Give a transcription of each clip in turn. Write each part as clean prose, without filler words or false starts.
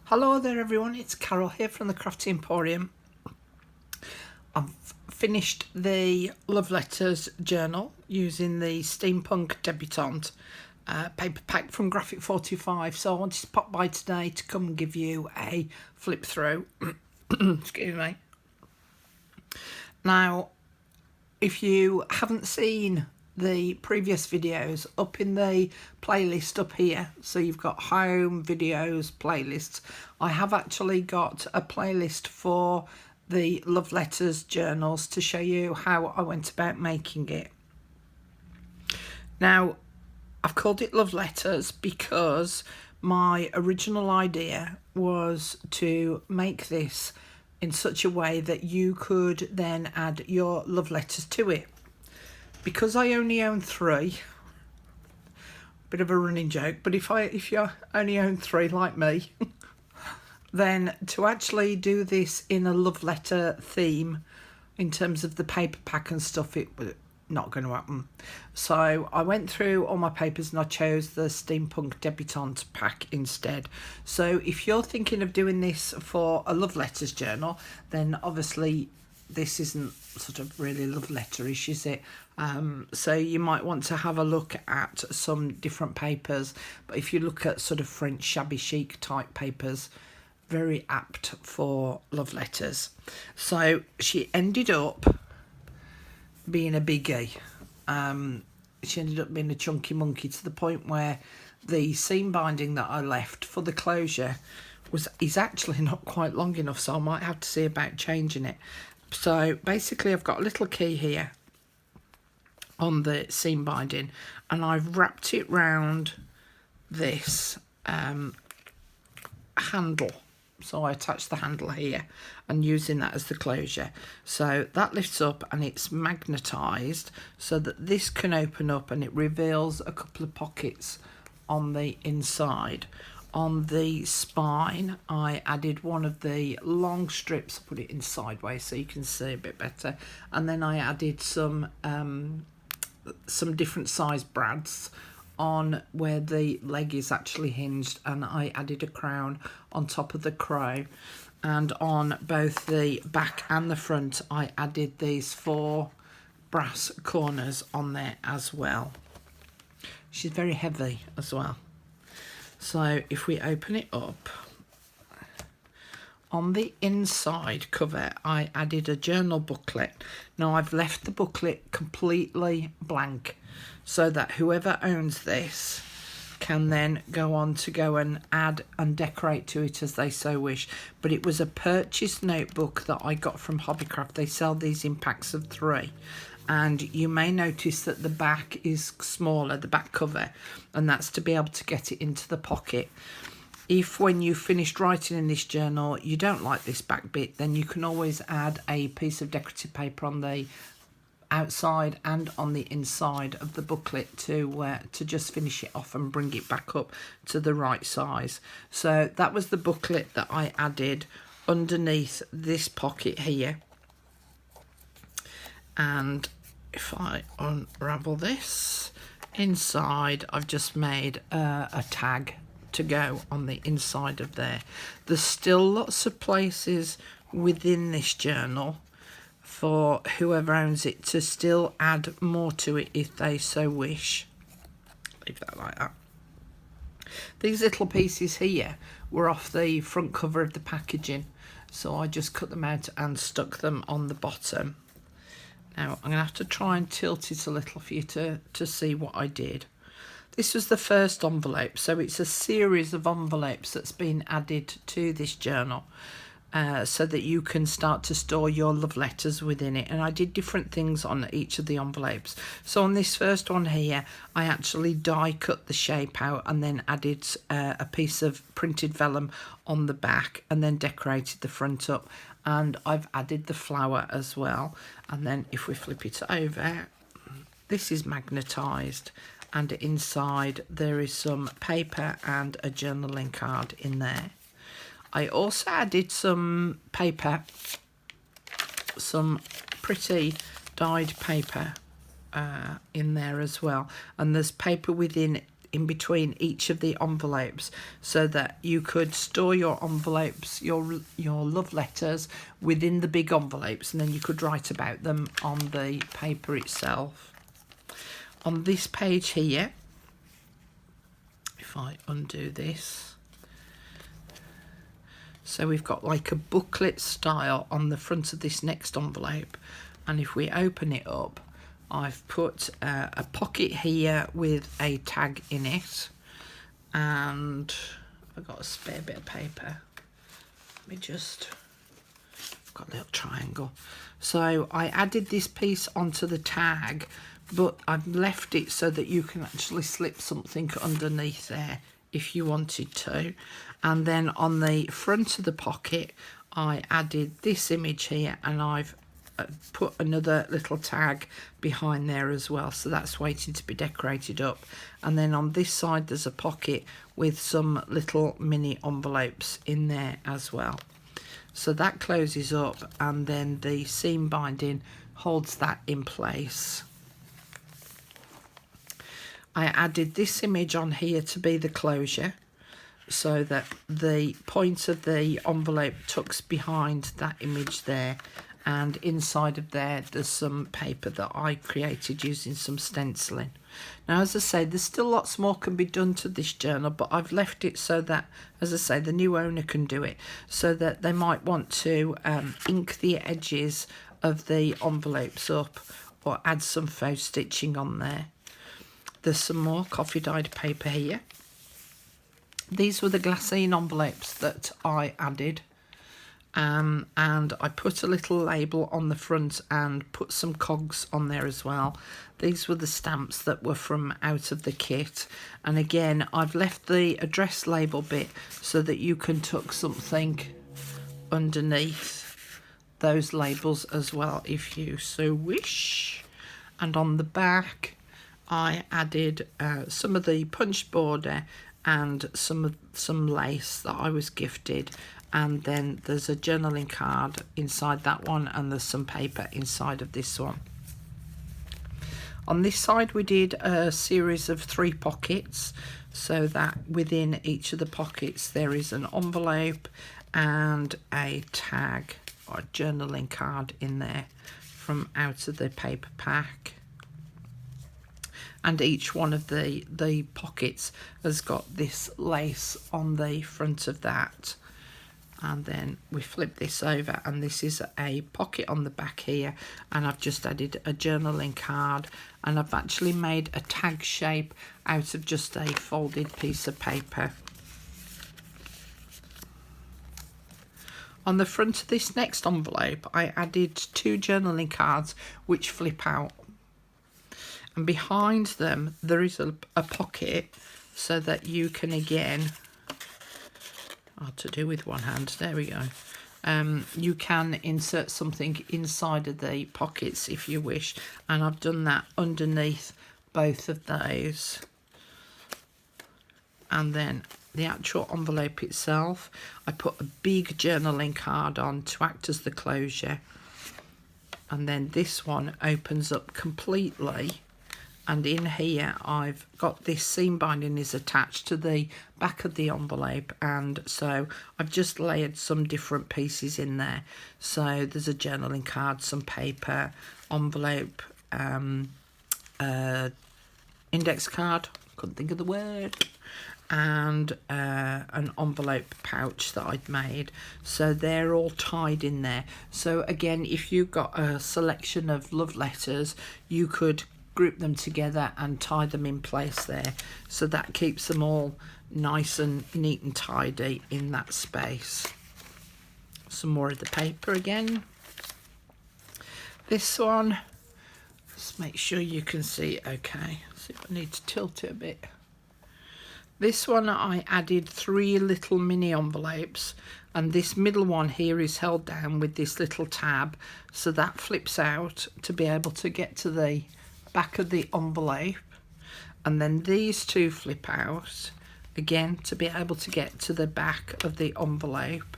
Hello there everyone, it's Carol here from the Crafty Emporium. I've finished the Love Letters journal using the Steampunk Debutante paper pack from Graphic 45, so I wanted to pop by today to come and give you a flip through. Excuse me. Now, if you haven't seen the previous videos, up in the playlist up here, so you've got home, videos, playlists, I have actually got a playlist for the Love Letters journals to show you how I went about making it. Now, I've called it Love Letters because my original idea was to make this in such a way that you could then add your love letters to it. Because I only own 3, bit of a running joke, but if you only own 3 like me, then to actually do this in a love letter theme in terms of the paper pack and stuff, it was not going to happen. So I went through all my papers and I chose the Steampunk Debutante pack instead. So if you're thinking of doing this for a love letters journal, then obviously this isn't sort of really love letterish, is it? So you might want to have a look at some different papers, but if you look at sort of French shabby chic type papers, very apt for love letters. So she ended up being a biggie. She ended up being a chunky monkey to the point where the seam binding that I left for the closure is actually not quite long enough, so I might have to see about changing it. So basically I've got a little key here on the seam binding and I've wrapped it round this handle. So I attach the handle here and using that as the closure. So that lifts up and it's magnetised so that this can open up and it reveals a couple of pockets on the inside. On the spine, I added one of the long strips, put it in sideways so you can see a bit better, and then I added some different size brads on where the leg is actually hinged, and I added a crown on top of the crow, and on both the back and the front I added these 4 brass corners on there as well. She's very heavy as well. So if we open it up, on the inside cover I added a journal booklet. Now I've left the booklet completely blank so that whoever owns this can then go on to go and add and decorate to it as they so wish. But it was a purchased notebook that I got from Hobbycraft. They sell these in packs of 3. And you may notice that the back is smaller, the back cover, and that's to be able to get it into the pocket. If when you've finished writing in this journal you don't like this back bit, then you can always add a piece of decorative paper on the outside and on the inside of the booklet to just finish it off and bring it back up to the right size. So that was the booklet that I added underneath this pocket here. And if I unravel this, inside I've just made a tag to go on the inside of there. There's still lots of places within this journal for whoever owns it to still add more to it if they so wish. Leave that like that. These little pieces here were off the front cover of the packaging, so I just cut them out and stuck them on the bottom. Now I'm going to have to try and tilt it a little for you to see what I did. This was the first envelope, so it's a series of envelopes that's been added to this journal so that you can start to store your love letters within it. And I did different things on each of the envelopes. So on this first one here, I actually die cut the shape out and then added a piece of printed vellum on the back and then decorated the front up. And I've added the flower as well. And then if we flip it over, this is magnetised, and inside there is some paper and a journaling card in there. I also added some paper, some pretty dyed paper in there as well, and there's paper within in between each of the envelopes, so that you could store your envelopes, your love letters, within the big envelopes, and then you could write about them on the paper itself. On this page here, if I undo this, so we've got like a booklet style on the front of this next envelope, and if we open it up, I've put a pocket here with a tag in it, and I've got a spare bit of paper. Let me just, got a little triangle. So I added this piece onto the tag, but I've left it so that you can actually slip something underneath there if you wanted to. And then on the front of the pocket, I added this image here, and I've put another little tag behind there as well, so that's waiting to be decorated up. And then on this side there's a pocket with some little mini envelopes in there as well. So that closes up, and then the seam binding holds that in place. I added this image on here to be the closure, so that the point of the envelope tucks behind that image there, and inside of there there's some paper that I created using some stenciling. Now, as I say, there's still lots more can be done to this journal, but I've left it so that, as I say, the new owner can do it, so that they might want to ink the edges of the envelopes up or add some faux stitching on there. There's some more coffee dyed paper here. These were the glassine envelopes that I added. And I put a little label on the front and put some cogs on there as well. These were the stamps that were from out of the kit, and again I've left the address label bit so that you can tuck something underneath those labels as well if you so wish. And on the back I added some of the punched border and some lace that I was gifted, and then there's a journaling card inside that one, and there's some paper inside of this one. On this side we did a series of 3 pockets, so that within each of the pockets there is an envelope and a tag or a journaling card in there from out of the paper pack. And each one of the pockets has got this lace on the front of that. And then we flip this over, and this is a pocket on the back here, and I've just added a journaling card, and I've actually made a tag shape out of just a folded piece of paper. On the front of this next envelope I added 2 journaling cards which flip out, and behind them there is a pocket so that you can, again, hard to do with one hand, there we go, you can insert something inside of the pockets if you wish, and I've done that underneath both of those. And then the actual envelope itself, I put a big journaling card on to act as the closure, and then this one opens up completely, and in here I've got this seam binding is attached to the back of the envelope, and so I've just layered some different pieces in there. So there's a journaling card, some paper, envelope, index card, couldn't think of the word, and an envelope pouch that I'd made, so they're all tied in there. So again, if you've got a selection of love letters, you could group them together and tie them in place there, so that keeps them all nice and neat and tidy in that space. Some more of the paper again. This one, just make sure you can see it okay. See if I need to tilt it a bit. This one I added 3 little mini envelopes, and this middle one here is held down with this little tab, so that flips out to be able to get to the back of the envelope, and then these 2 flip out again to be able to get to the back of the envelope.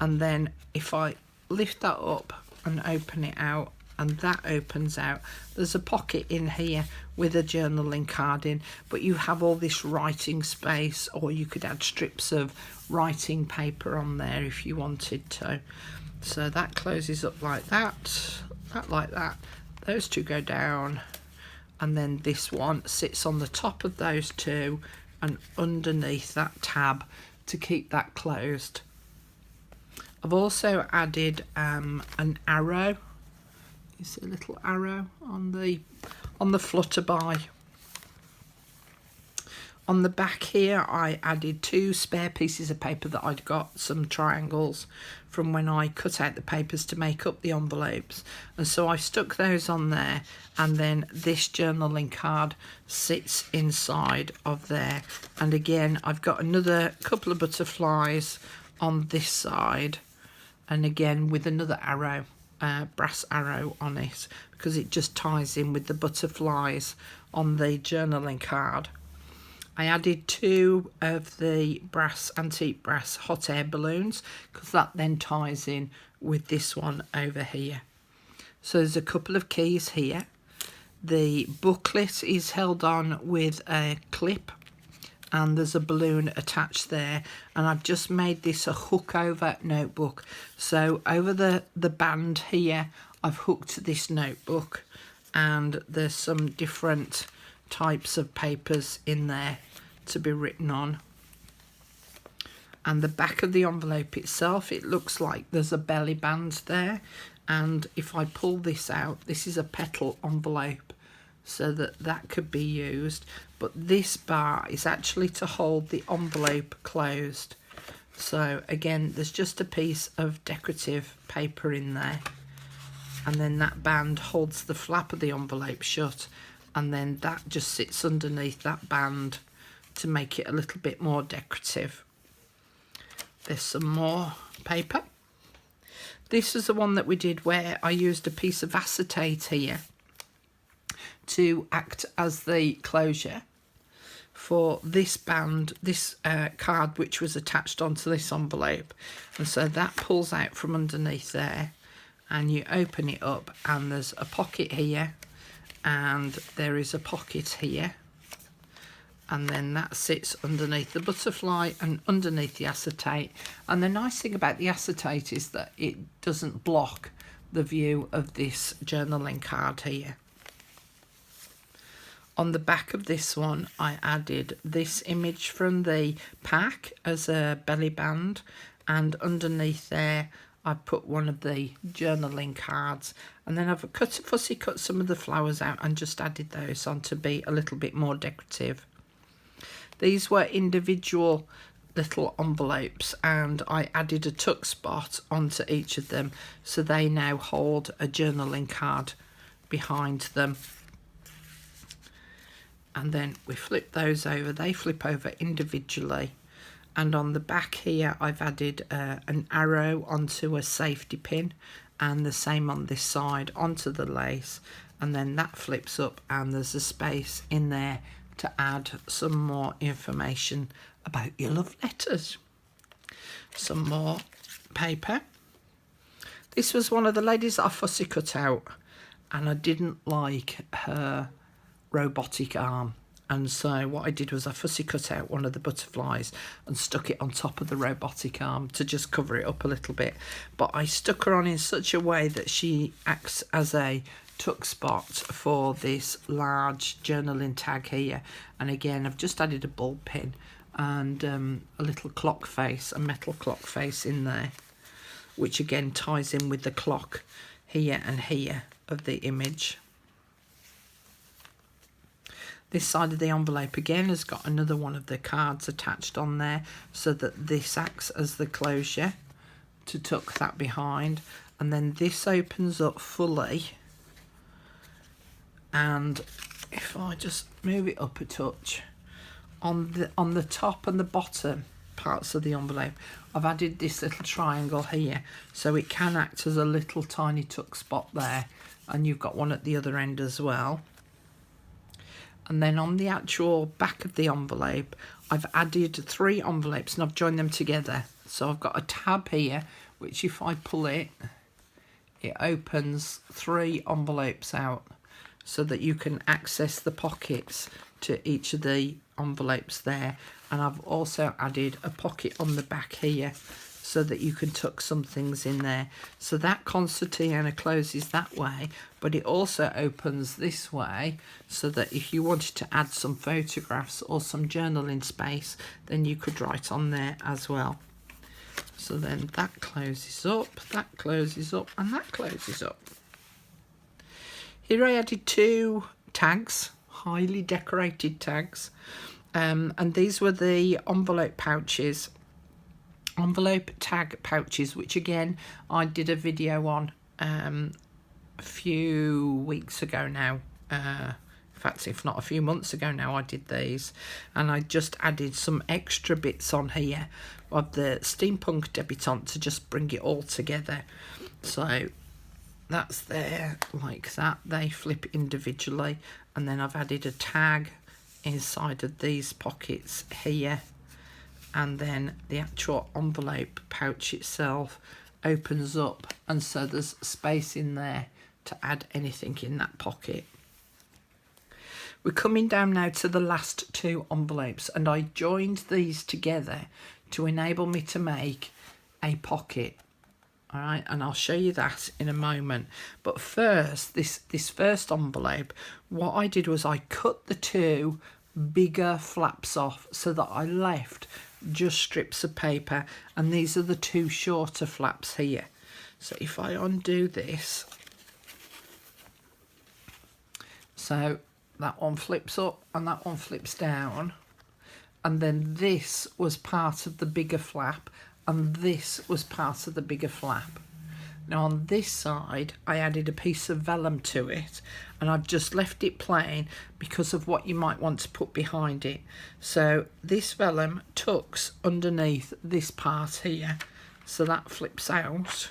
And then if I lift that up and open it out, and that opens out. There's a pocket in here with a journaling card in, but you have all this writing space, or you could add strips of writing paper on there if you wanted to. So that closes up like that, that like that. Those two go down, and then this one sits on the top of those two and underneath that tab to keep that closed. I've also added an arrow. You see a little arrow on the flutter by. On the back here, I added 2 spare pieces of paper that I'd got, some triangles from when I cut out the papers to make up the envelopes. And so I stuck those on there, and then this journaling card sits inside of there. And again, I've got another couple of butterflies on this side, and again with another arrow, brass arrow on it, because it just ties in with the butterflies on the journaling card. I added 2 of the antique brass hot air balloons, because that then ties in with this one over here. So there's a couple of keys here. The booklet is held on with a clip, and there's a balloon attached there, and I've just made this a hook over notebook. So over the band here, I've hooked this notebook, and there's some different types of papers in there to be written on. And the back of the envelope itself, it looks like there's a belly band there, and if I pull this out, this is a petal envelope, so that could be used, but this bar is actually to hold the envelope closed. So again, there's just a piece of decorative paper in there, and then that band holds the flap of the envelope shut, and then that just sits underneath that band to make it a little bit more decorative. There's some more paper. This is the one that we did where I used a piece of acetate here to act as the closure for this band, this card which was attached onto this envelope. And so that pulls out from underneath there, and you open it up, and there's a pocket here, and there is a pocket here, and then that sits underneath the butterfly and underneath the acetate. And the nice thing about the acetate is that it doesn't block the view of this journaling card here. On the back of this one, I added this image from the pack as a belly band, and underneath there I put one of the journaling cards, and then I've fussy cut some of the flowers out and just added those on to be a little bit more decorative. These were individual little envelopes, and I added a tuck spot onto each of them, so they now hold a journaling card behind them. And then we flip those over, they flip over individually. And on the back here, I've added an arrow onto a safety pin, and the same on this side onto the lace, and then that flips up, and there's a space in there to add some more information about your love letters. Some more paper. This was one of the ladies that I fussy cut out, and I didn't like her robotic arm, and so what I did was I fussy cut out one of the butterflies and stuck it on top of the robotic arm to just cover it up a little bit, but I stuck her on in such a way that she acts as a tuck spot for this large journaling tag here. And again, I've just added a bulb pin and a little clock face, a metal clock face in there, which again ties in with the clock here and here of the image. This side of the envelope again has got another one of the cards attached on there, so that this acts as the closure to tuck that behind. And then this opens up fully, and if I just move it up a touch, on the top and the bottom parts of the envelope, I've added this little triangle here, so it can act as a little tiny tuck spot there, and you've got one at the other end as well. And then on the actual back of the envelope, I've added 3 envelopes and I've joined them together. So I've got a tab here, which if I pull it, it opens 3 envelopes out so that you can access the pockets to each of the envelopes there. And I've also added a pocket on the back here so that you can tuck some things in there. So that concertina closes that way, but it also opens this way so that if you wanted to add some photographs or some journaling space, then you could write on there as well. So then that closes up, that closes up, and that closes up. Here I added 2 tags, highly decorated tags, and these were the envelope tag pouches, which again I did a video on a few weeks ago now. In fact, if not a few months ago now, I did these, and I just added some extra bits on here of the Steampunk debutante to just bring it all together. So that's there like that. They flip individually, and then I've added a tag inside of these pockets here, and then the actual envelope pouch itself opens up, and so there's space in there to add anything in that pocket. We're coming down now to the last 2 envelopes, and I joined these together to enable me to make a pocket. All right, and I'll show you that in a moment. But first, this first envelope, what I did was I cut the 2 bigger flaps off so that I left just strips of paper, and these are the 2 shorter flaps here. So if I undo this, so that one flips up and that one flips down, and then this was part of the bigger flap and this was part of the bigger flap. Now on this side I added a piece of vellum to it, and I've just left it plain because of what you might want to put behind it. So this vellum tucks underneath this part here, so that flips out,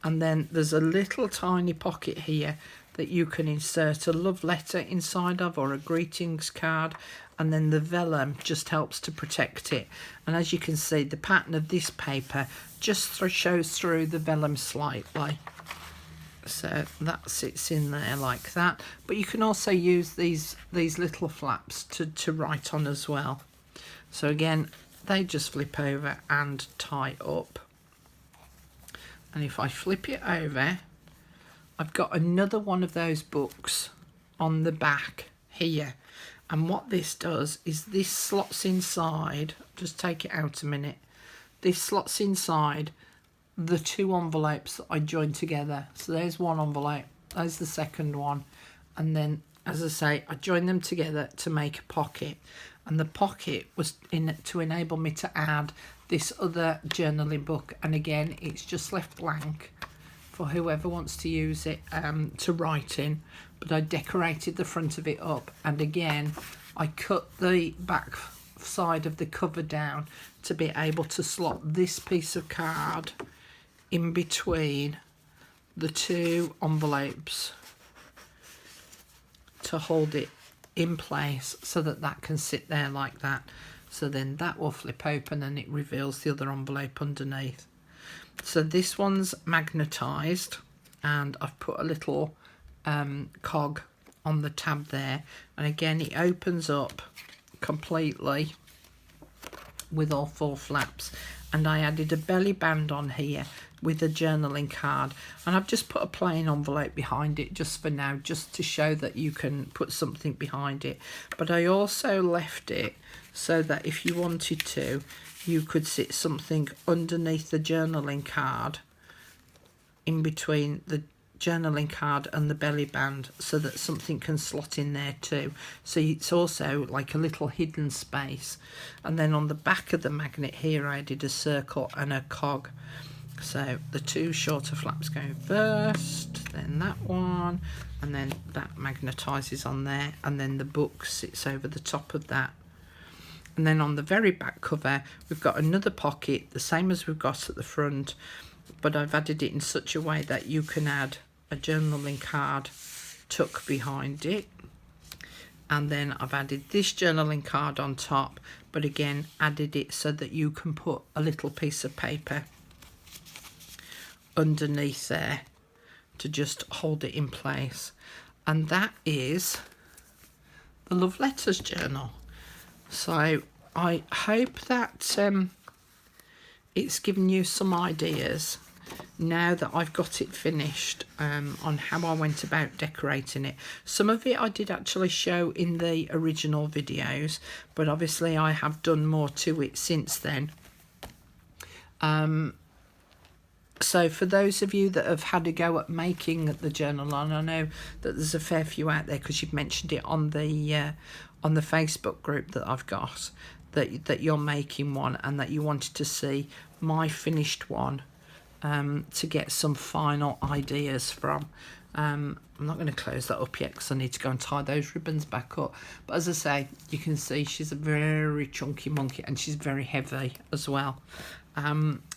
and then there's a little tiny pocket here that you can insert a love letter inside of, or a greetings card, and then the vellum just helps to protect it. And as you can see, the pattern of this paper just shows through the vellum slightly, so that sits in there like that. But you can also use these little flaps to write on as well. So again, they just flip over and tie up, and if I flip it over, I've got another one of those books on the back here, and what this does is this slots inside, just take it out a minute, this slots inside the 2 envelopes that I joined together. So there's one envelope, there's the second one, and then as I say, I joined them together to make a pocket, and the pocket was to enable me to add this other journaling book, and again it's just left blank for whoever wants to use it to write in. But I decorated the front of it up, and again I cut the back side of the cover down to be able to slot this piece of card in between the 2 envelopes to hold it in place, so that that can sit there like that. So then that will flip open and it reveals the other envelope underneath. So this one's magnetised, and I've put a little cog on the tab there, and again it opens up completely with all 4 flaps. And I added a belly band on here with a journaling card, and I've just put a plain envelope behind it just for now, just to show that you can put something behind it. But I also left it so that if you wanted to, you could sit something underneath the journaling card, in between the journaling card and the belly band, so that something can slot in there too. So it's also like a little hidden space. And then on the back of the magnet here I did a circle and a cog. So the 2 shorter flaps go first, then that one, and then that magnetises on there, and then the book sits over the top of that. And then on the very back cover we've got another pocket, the same as we've got at the front, but I've added it in such a way that you can add a journaling card tuck behind it. And then I've added this journaling card on top, but again added it so that you can put a little piece of paper underneath there to just hold it in place, and that is the Love Letters journal. So I hope that it's given you some ideas now that I've got it finished on how I went about decorating it. Some of it I did actually show in the original videos, but obviously I have done more to it since then. So for those of you that have had a go at making the journal, and I know that there's a fair few out there because you've mentioned it on the Facebook group that I've got, that you're making one and that you wanted to see my finished one, to get some final ideas from. I'm not going to close that up yet because I need to go and tie those ribbons back up. But as I say, you can see she's a very chunky monkey and she's very heavy as well.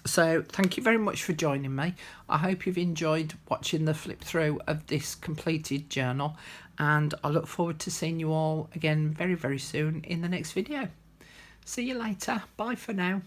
So thank you very much for joining me. I hope you've enjoyed watching the flip through of this completed journal, and I look forward to seeing you all again very soon in the next video. See you later. Bye for now.